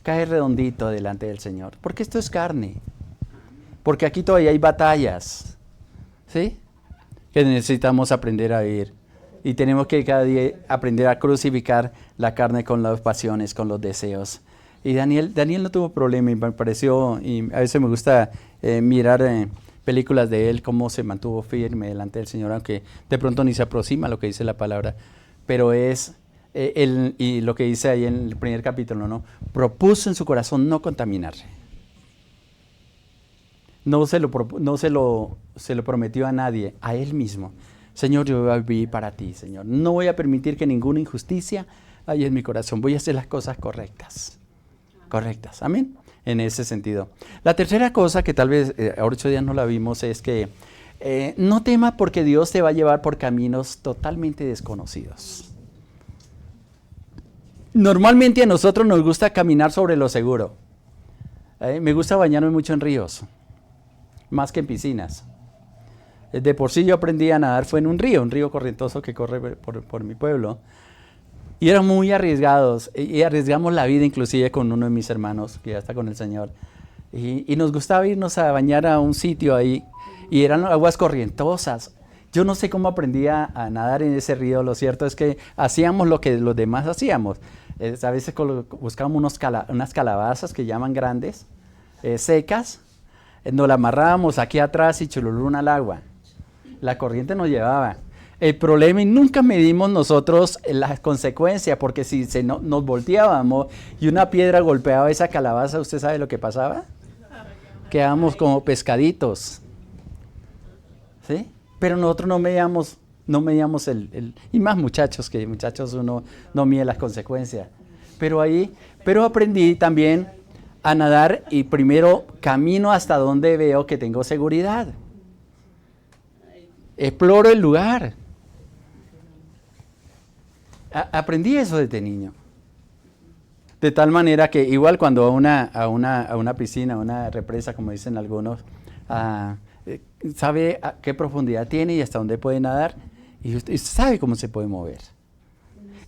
Cae redondito delante del Señor, porque esto es carne. Porque aquí todavía hay batallas, ¿sí? Que necesitamos aprender a vivir. Y tenemos que cada día aprender a crucificar la carne con las pasiones, con los deseos. Y Daniel no tuvo problema y me pareció, y a veces me gusta mirar películas de él, cómo se mantuvo firme delante del Señor, aunque de pronto ni se aproxima a lo que dice la palabra. Pero y lo que dice ahí en el primer capítulo, ¿no? Propuso en su corazón no contaminarse. No se lo prometió a nadie, a él mismo. Señor, yo voy a vivir para ti, Señor. No voy a permitir que ninguna injusticia haya en mi corazón. Voy a hacer las cosas correctas. Correctas, amén. En ese sentido. La tercera cosa que tal vez ahora 8 días no la vimos es que no temas porque Dios te va a llevar por caminos totalmente desconocidos. Normalmente a nosotros nos gusta caminar sobre lo seguro. Me gusta bañarme mucho en ríos. Más que en piscinas. De por sí yo aprendí a nadar, fue en un río corrientoso que corre por mi pueblo. Y eran muy arriesgados, y arriesgamos la vida inclusive con uno de mis hermanos, que ya está con el Señor. Y nos gustaba irnos a bañar a un sitio ahí, y eran aguas corrientosas. Yo no sé cómo aprendí a nadar en ese río, lo cierto es que hacíamos lo que los demás hacíamos. A veces buscábamos unas calabazas que llaman grandes, secas, nos la amarrábamos aquí atrás y chululún al agua. La corriente nos llevaba. El problema, y nunca medimos nosotros las consecuencias, porque si nos volteábamos y una piedra golpeaba esa calabaza, ¿usted sabe lo que pasaba? Quedábamos como pescaditos. ¿Sí? Pero nosotros no medíamos y más muchachos uno no mide las consecuencias. Pero aprendí también a nadar y primero camino hasta donde veo que tengo seguridad. Exploro el lugar. Aprendí eso desde niño. De tal manera que igual cuando a una piscina, a una represa, como dicen algunos, sabe a qué profundidad tiene y hasta dónde puede nadar y usted sabe cómo se puede mover.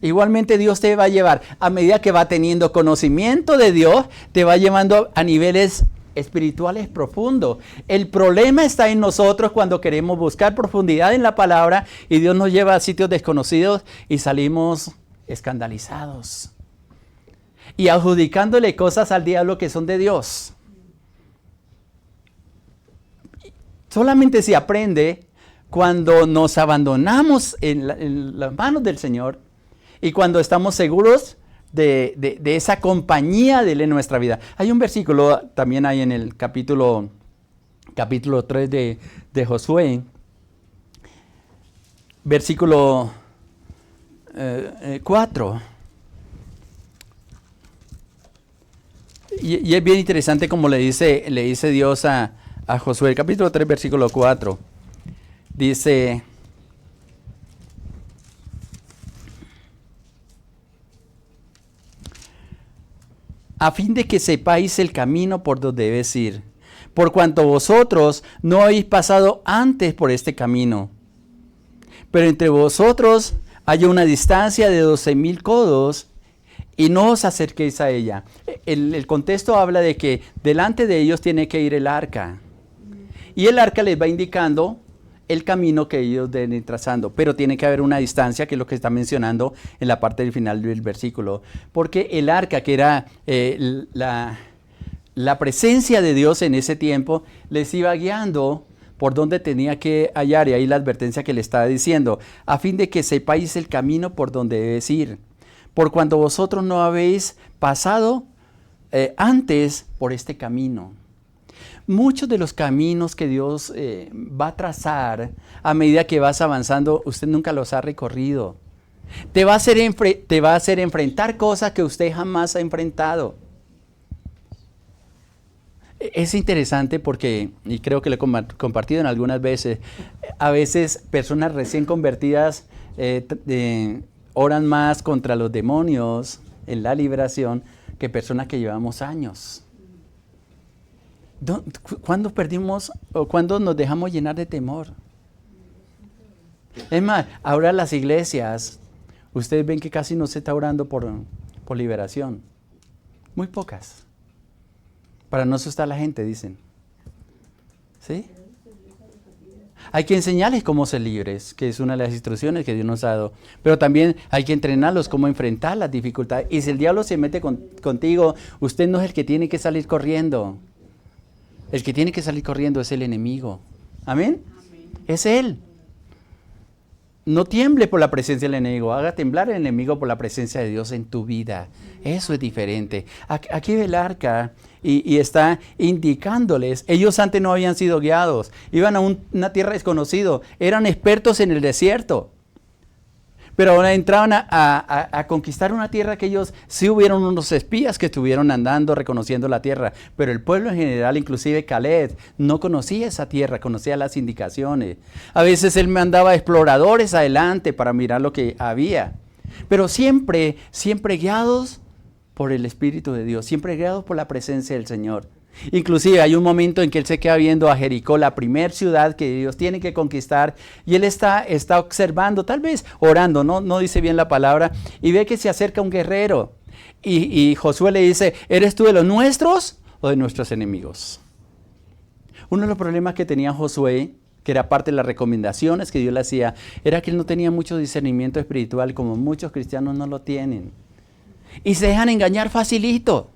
Igualmente Dios te va a llevar, a medida que va teniendo conocimiento de Dios, te va llevando a niveles espirituales profundos. El problema está en nosotros cuando queremos buscar profundidad en la palabra y Dios nos lleva a sitios desconocidos y salimos escandalizados y adjudicándole cosas al diablo que son de Dios. Solamente se aprende cuando nos abandonamos en las manos del Señor y cuando estamos seguros de esa compañía de Él en nuestra vida. Hay un versículo también ahí en el capítulo 3 de Josué, versículo 4. Y es bien interesante como le dice Dios a Josué, el capítulo 3, versículo 4. Dice: a fin de que sepáis el camino por donde debes ir, por cuanto vosotros no habéis pasado antes por este camino. Pero entre vosotros hay una distancia de 12,000 codos, y no os acerquéis a ella. El contexto habla de que delante de ellos tiene que ir el arca. Y el arca les va indicando el camino que ellos deben ir trazando. Pero tiene que haber una distancia, que es lo que está mencionando en la parte del final del versículo. Porque el arca, que era la presencia de Dios en ese tiempo, les iba guiando por donde tenía que hallar. Y ahí la advertencia que le estaba diciendo: a fin de que sepáis el camino por donde debes ir, por cuanto vosotros no habéis pasado antes por este camino. Muchos de los caminos que Dios va a trazar a medida que vas avanzando, usted nunca los ha recorrido. Te va a hacer enfrentar cosas que usted jamás ha enfrentado. Es interesante porque, y creo que lo he compartido en algunas veces, a veces personas recién convertidas oran más contra los demonios en la liberación que personas que llevamos años. ¿Cuándo perdimos o cuándo nos dejamos llenar de temor? Es más, ahora las iglesias, ustedes ven que casi no se está orando por liberación. Muy pocas. Para no asustar a la gente, dicen. ¿Sí? Hay que enseñarles cómo ser libres, que es una de las instrucciones que Dios nos ha dado. Pero también hay que entrenarlos cómo enfrentar las dificultades. Y si el diablo se mete contigo, usted no es el que tiene que salir corriendo. El que tiene que salir corriendo es el enemigo. ¿Amén? Amén. Es él. No tiemble por la presencia del enemigo. Haga temblar el enemigo por la presencia de Dios en tu vida. Eso es diferente. Aquí ve el arca y está indicándoles. Ellos antes no habían sido guiados. Iban a una tierra desconocida. Eran expertos en el desierto. Pero ahora entraban a conquistar una tierra que ellos, sí hubieron unos espías que estuvieron andando reconociendo la tierra, pero el pueblo en general, inclusive Caleb, no conocía esa tierra, conocía las indicaciones. A veces él mandaba exploradores adelante para mirar lo que había, pero siempre guiados por el Espíritu de Dios, siempre guiados por la presencia del Señor. Inclusive hay un momento en que él se queda viendo a Jericó, la primera ciudad que Dios tiene que conquistar, y él está observando, tal vez orando, no dice bien la palabra, y ve que se acerca un guerrero, y Josué le dice: ¿eres tú de los nuestros o de nuestros enemigos? Uno de los problemas que tenía Josué, que era parte de las recomendaciones que Dios le hacía, era que él no tenía mucho discernimiento espiritual, como muchos cristianos no lo tienen, y se dejan engañar facilito.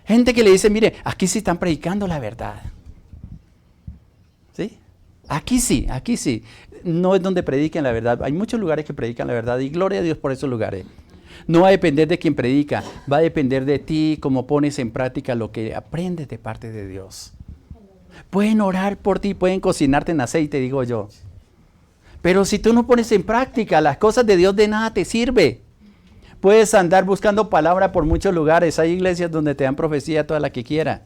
Gente que le dice: mire, aquí sí están predicando la verdad. ¿Sí? Aquí sí. No es donde prediquen la verdad. Hay muchos lugares que predican la verdad y gloria a Dios por esos lugares. No va a depender de quien predica, va a depender de ti, cómo pones en práctica lo que aprendes de parte de Dios. Pueden orar por ti, pueden cocinarte en aceite, digo yo. Pero si tú no pones en práctica las cosas de Dios, de nada te sirve. Puedes andar buscando palabra por muchos lugares. Hay iglesias donde te dan profecía toda la que quiera.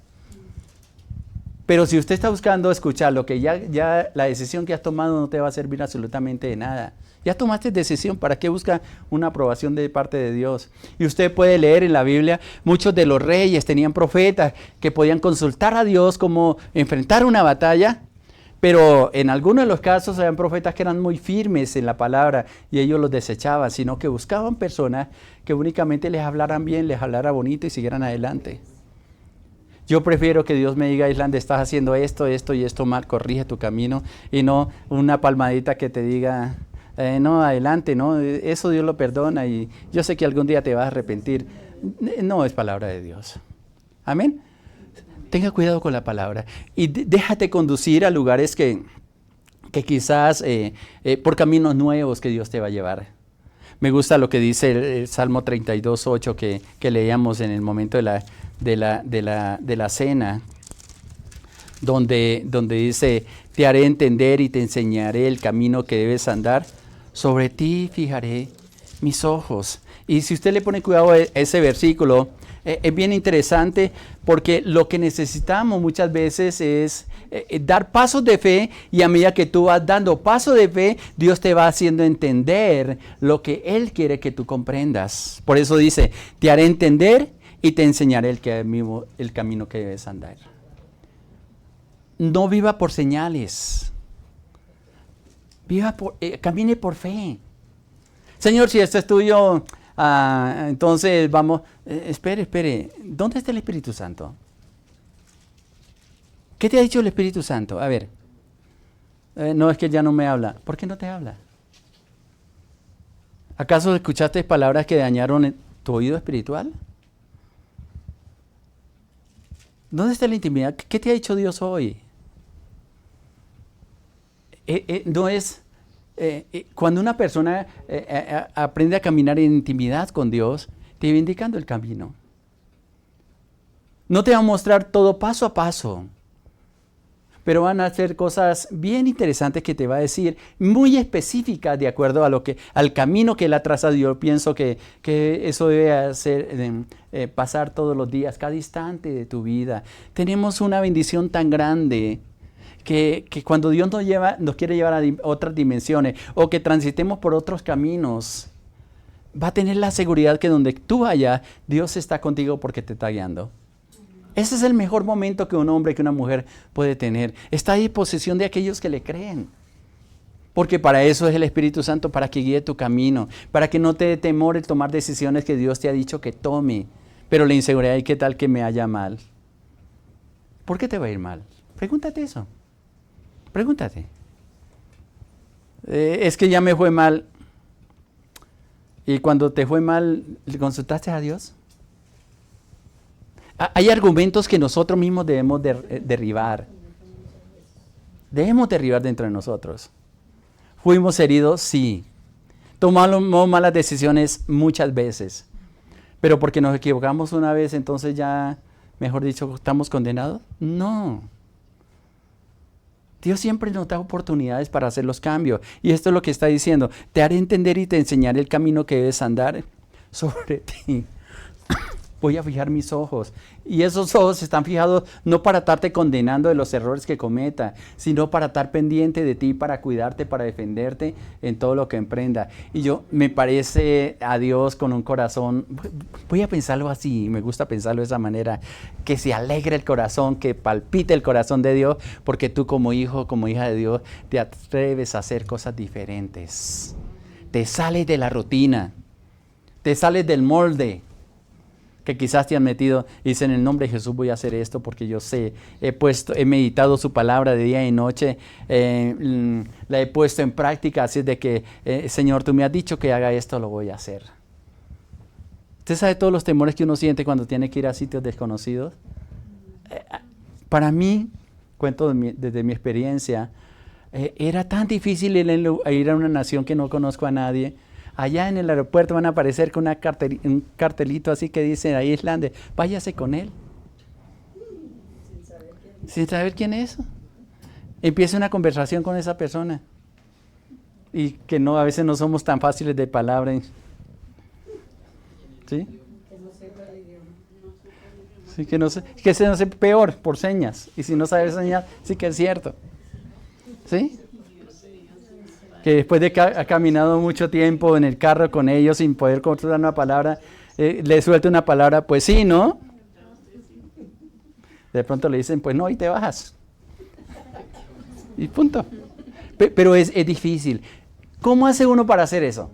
Pero si usted está buscando escuchar lo que ya la decisión que has tomado no te va a servir absolutamente de nada. Ya tomaste decisión, ¿para qué busca una aprobación de parte de Dios? Y usted puede leer en la Biblia, muchos de los reyes tenían profetas que podían consultar a Dios cómo enfrentar una batalla. Pero en algunos de los casos habían profetas que eran muy firmes en la palabra y ellos los desechaban, sino que buscaban personas que únicamente les hablaran bien, les hablara bonito y siguieran adelante. Yo prefiero que Dios me diga: Island, estás haciendo esto y esto mal, corrige tu camino, y no una palmadita que te diga: no, adelante, no, eso Dios lo perdona y yo sé que algún día te vas a arrepentir. No es palabra de Dios. Amén. Tenga cuidado con la palabra y déjate conducir a lugares que quizás por caminos nuevos que Dios te va a llevar. Me gusta lo que dice el Salmo 32:8 que leíamos en el momento de la cena, donde dice: te haré entender y te enseñaré el camino que debes andar, sobre ti fijaré mis ojos. Y si usted le pone cuidado a ese versículo, es bien interesante porque lo que necesitamos muchas veces es dar pasos de fe, y a medida que tú vas dando pasos de fe, Dios te va haciendo entender lo que Él quiere que tú comprendas. Por eso dice, te haré entender y te enseñaré el camino que debes andar. No viva por señales. Camine por fe. Señor, si esto es tuyo, entonces vamos. Espere. ¿Dónde está el Espíritu Santo? ¿Qué te ha dicho el Espíritu Santo? A ver. No, es que ya no me habla. ¿Por qué no te habla? ¿Acaso escuchaste palabras que dañaron tu oído espiritual? ¿Dónde está la intimidad? ¿Qué te ha dicho Dios hoy? No es cuando una persona aprende a caminar en intimidad con Dios, te va indicando el camino. No te va a mostrar todo paso a paso, pero van a hacer cosas bien interesantes que te va a decir, muy específicas de acuerdo a al camino que Él ha trazado. Yo pienso que eso debe hacer, pasar todos los días, cada instante de tu vida. Tenemos una bendición tan grande que cuando Dios nos quiere llevar a otras dimensiones o que transitemos por otros caminos, va a tener la seguridad que donde tú vayas, Dios está contigo porque te está guiando. Ese es el mejor momento que un hombre, que una mujer puede tener. Está a disposición de aquellos que le creen. Porque para eso es el Espíritu Santo, para que guíe tu camino, para que no te dé temor el tomar decisiones que Dios te ha dicho que tome. Pero la inseguridad, ¿y qué tal que me haya mal? ¿Por qué te va a ir mal? Pregúntate eso. Pregúntate. Es que ya me fue mal. ¿Y cuando te fue mal, le consultaste a Dios? Hay argumentos que nosotros mismos debemos derribar. Debemos derribar dentro de nosotros. ¿Fuimos heridos? Sí. Tomamos malas decisiones muchas veces. Pero porque nos equivocamos una vez, entonces ya, mejor dicho, ¿estamos condenados? No. Dios siempre nos da oportunidades para hacer los cambios. Y esto es lo que está diciendo. Te haré entender y te enseñaré el camino que debes andar sobre ti. Voy a fijar mis ojos. Y esos ojos están fijados no para estarte condenando de los errores que cometa, sino para estar pendiente de ti, para cuidarte, para defenderte en todo lo que emprenda. Y me parece a Dios con un corazón, voy a pensarlo así, me gusta pensarlo de esa manera, que se alegre el corazón, que palpite el corazón de Dios, porque tú como hijo, como hija de Dios, te atreves a hacer cosas diferentes. Te sales de la rutina, te sales del molde que quizás te han metido, y dicen, en el nombre de Jesús voy a hacer esto porque yo sé, he meditado su palabra de día y noche, la he puesto en práctica, así es de que, Señor, tú me has dicho que haga esto, lo voy a hacer. ¿Usted sabe todos los temores que uno siente cuando tiene que ir a sitios desconocidos? Para mí, cuento desde mi experiencia, era tan difícil ir a una nación que no conozco a nadie. Allá en el aeropuerto van a aparecer con un cartelito así que dice ahí Islandia, váyase con él. Sin saber quién es. Empieza una conversación con esa persona. Y que a veces no somos tan fáciles de palabra. ¿Sí? Sí, que no sé peor por señas. Y si no sabes señas, sí que es cierto. ¿Sí? Que después de que ha caminado mucho tiempo en el carro con ellos sin poder controlar una palabra, le suelta una palabra, pues sí, ¿no? De pronto le dicen, pues no, y te bajas. Y punto. Pero es difícil. ¿Cómo hace uno para hacer eso?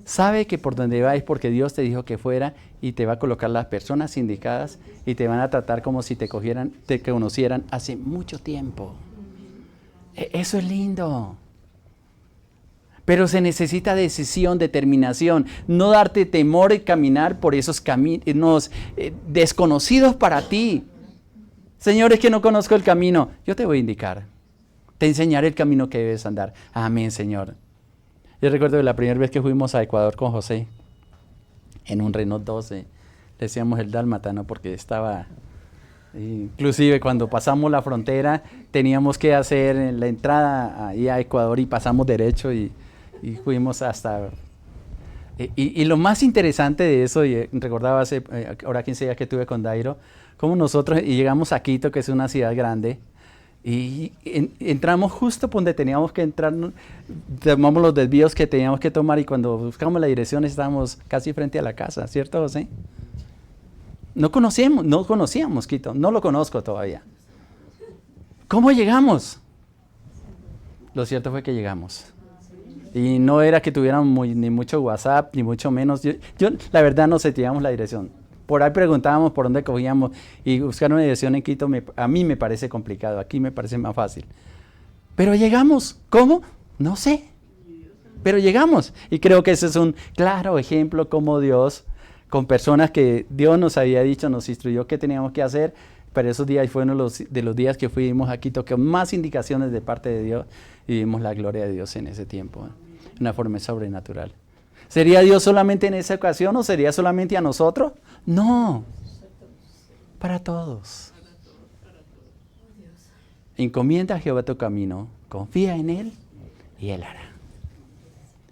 Sabe que por donde va es porque Dios te dijo que fuera y te va a colocar las personas indicadas y te van a tratar como si te conocieran hace mucho tiempo. Eso es lindo. Pero se necesita decisión, determinación, no darte temor y caminar por esos caminos desconocidos para ti. Señor, es que no conozco el camino. Yo te voy a indicar. Te enseñaré el camino que debes andar. Amén, Señor. Yo recuerdo que la primera vez que fuimos a Ecuador con José, en un Renault 12, le decíamos el dálmata, ¿no? Porque estaba... Inclusive cuando pasamos la frontera, teníamos que hacer la entrada ahí a Ecuador y pasamos derecho y fuimos hasta... Y lo más interesante de eso, y recordaba ahora 15 días que estuve con Dairo, como nosotros llegamos a Quito, que es una ciudad grande, y entramos justo por donde teníamos que entrar, tomamos los desvíos que teníamos que tomar y cuando buscamos la dirección estábamos casi frente a la casa, ¿cierto, José? No conocíamos Quito, no lo conozco todavía. ¿Cómo llegamos? Lo cierto fue que llegamos. Y no era que tuviéramos ni mucho WhatsApp, ni mucho menos. Yo la verdad no sé, teníamos la dirección. Por ahí preguntábamos por dónde cogíamos y buscar una dirección en Quito a mí me parece complicado, aquí me parece más fácil. Pero llegamos. ¿Cómo? No sé. Pero llegamos. Y creo que ese es un claro ejemplo como Dios, con personas que Dios nos había dicho, nos instruyó qué teníamos que hacer. Pero esos días fueron de los días que fuimos a Quito, que más indicaciones de parte de Dios y vimos la gloria de Dios en ese tiempo, de una forma sobrenatural. ¿Sería Dios solamente en esa ocasión o sería solamente a nosotros? No, para todos. Encomienda a Jehová tu camino, confía en Él y Él hará.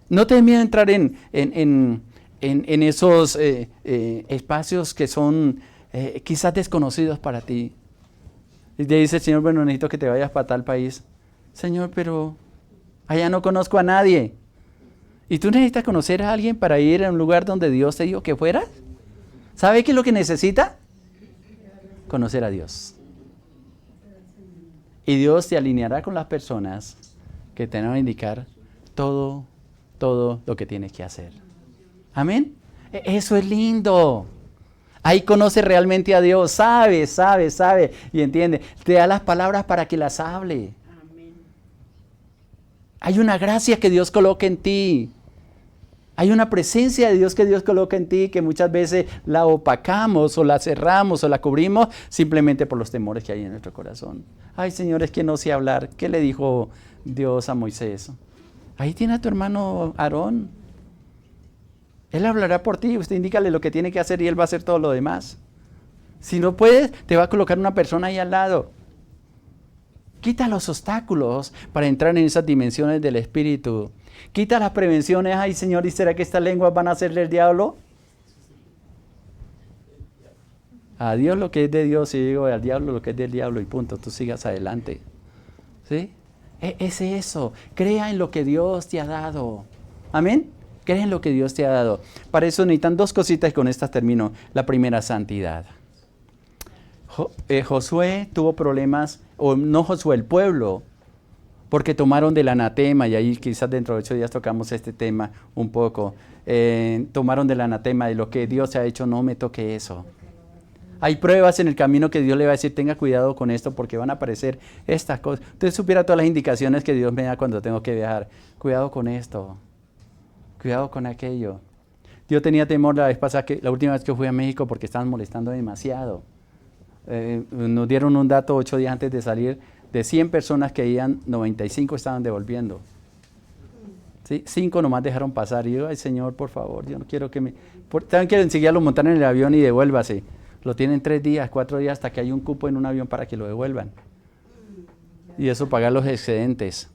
No te dé miedo entrar en esos espacios que son quizás desconocidos para ti. Y te dice el Señor, bueno, necesito que te vayas para tal país. Señor, pero allá no conozco a nadie. ¿Y tú necesitas conocer a alguien para ir a un lugar donde Dios te dijo que fueras? ¿Sabe qué es lo que necesita? Conocer a Dios. Y Dios te alineará con las personas que te van a indicar todo lo que tienes que hacer. Amén. Eso es lindo. Ahí conoce realmente a Dios, sabe y entiende. Te da las palabras para que las hable. Amén. Hay una gracia que Dios coloca en ti. Hay una presencia de Dios que Dios coloca en ti que muchas veces la opacamos o la cerramos o la cubrimos simplemente por los temores que hay en nuestro corazón. Ay, Señor, es que no sé hablar. ¿Qué le dijo Dios a Moisés? Ahí tiene a tu hermano Aarón. Él hablará por ti, usted indícale lo que tiene que hacer y él va a hacer todo lo demás. Si no puedes, te va a colocar una persona ahí al lado. Quita los obstáculos para entrar en esas dimensiones del Espíritu. Quita las prevenciones. Ay, Señor, ¿y será que estas lenguas van a hacerle el diablo? A Dios lo que es de Dios y digo al diablo lo que es del diablo y punto. Tú sigas adelante. ¿Sí? Es eso. Crea en lo que Dios te ha dado. Amén. Crea en lo que Dios te ha dado. Para eso necesitan dos cositas y con estas termino. La primera, santidad. Josué tuvo problemas, o no Josué, el pueblo, porque tomaron del anatema, y ahí quizás dentro de 8 días tocamos este tema un poco. Tomaron del anatema de lo que Dios ha hecho, no me toque eso. Hay pruebas en el camino que Dios le va a decir, tenga cuidado con esto porque van a aparecer estas cosas. Usted supiera todas las indicaciones que Dios me da cuando tengo que viajar. Cuidado con esto. Cuidado con aquello. Yo tenía temor la última vez que fui a México porque estaban molestando demasiado. Nos dieron un dato 8 días antes de salir, de 100 personas que iban, 95 estaban devolviendo. ¿Sí? 5 nomás dejaron pasar. Y yo, ay Señor, por favor, yo no quiero que también quiero enseguida lo montar en el avión y devuélvase. Lo tienen 3 días, 4 días hasta que hay un cupo en un avión para que lo devuelvan. Y eso pagar los excedentes.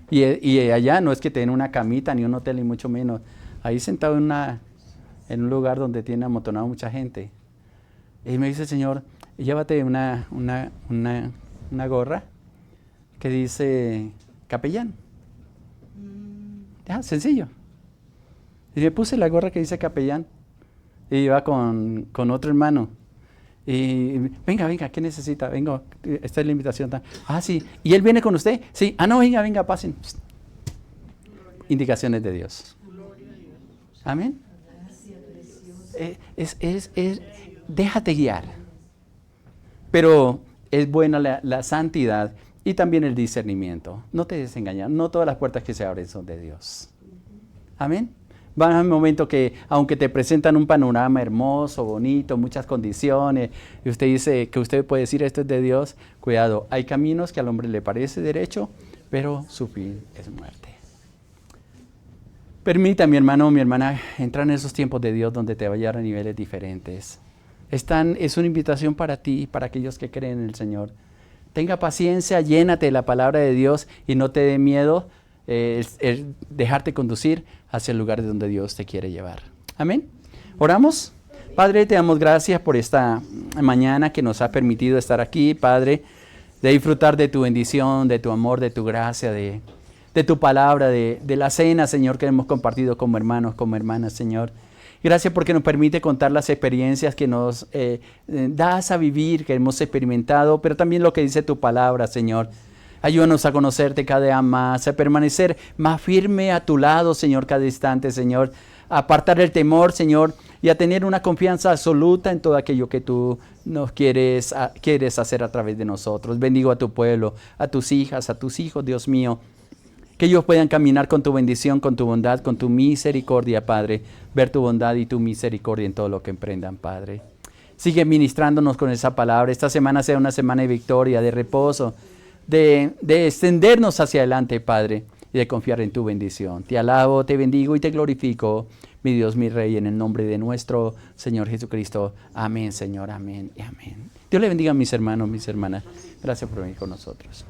Y allá no es que te den una camita, ni un hotel, ni mucho menos. Ahí sentado en un lugar donde tiene amontonado mucha gente. Y me dice el Señor, llévate una gorra que dice capellán. Ya, sencillo. Y me puse la gorra que dice capellán. Y iba con otro hermano. Y venga, ¿qué necesita? Vengo, esta es la invitación. Ah, sí. ¿Y él viene con usted? Sí. Ah, no, venga, pasen. Indicaciones de Dios. Amén. Déjate guiar. Pero es buena la santidad y también el discernimiento. No te desengañes. No todas las puertas que se abren son de Dios. Amén. Va a haber un momento que, aunque te presentan un panorama hermoso, bonito, muchas condiciones, y usted dice que usted puede decir esto es de Dios, cuidado, hay caminos que al hombre le parece derecho, pero su fin es muerte. Permita, mi hermano o mi hermana, entrar en esos tiempos de Dios donde te va a llevar a niveles diferentes. Es una invitación para ti y para aquellos que creen en el Señor. Tenga paciencia, llénate de la palabra de Dios y no te dé miedo es dejarte conducir hacia el lugar de donde Dios te quiere llevar. Amén. ¿Oramos? Padre, te damos gracias por esta mañana que nos ha permitido estar aquí, Padre, de disfrutar de tu bendición, de tu amor, de tu gracia, de tu palabra, de la cena, Señor, que hemos compartido como hermanos, como hermanas, Señor. Gracias porque nos permite contar las experiencias que nos das a vivir, que hemos experimentado, pero también lo que dice tu palabra, Señor. Ayúdanos a conocerte cada día más, a permanecer más firme a tu lado, Señor, cada instante, Señor. A apartar el temor, Señor, y a tener una confianza absoluta en todo aquello que tú nos quieres hacer a través de nosotros. Bendigo a tu pueblo, a tus hijas, a tus hijos, Dios mío. Que ellos puedan caminar con tu bendición, con tu bondad, con tu misericordia, Padre. Ver tu bondad y tu misericordia en todo lo que emprendan, Padre. Sigue ministrándonos con esa palabra. Esta semana sea una semana de victoria, de reposo, de extendernos hacia adelante, Padre, y de confiar en tu bendición. Te alabo, te bendigo y te glorifico, mi Dios, mi Rey, en el nombre de nuestro Señor Jesucristo. Amén, Señor, amén y amén. Dios le bendiga a mis hermanos, mis hermanas. Gracias por venir con nosotros.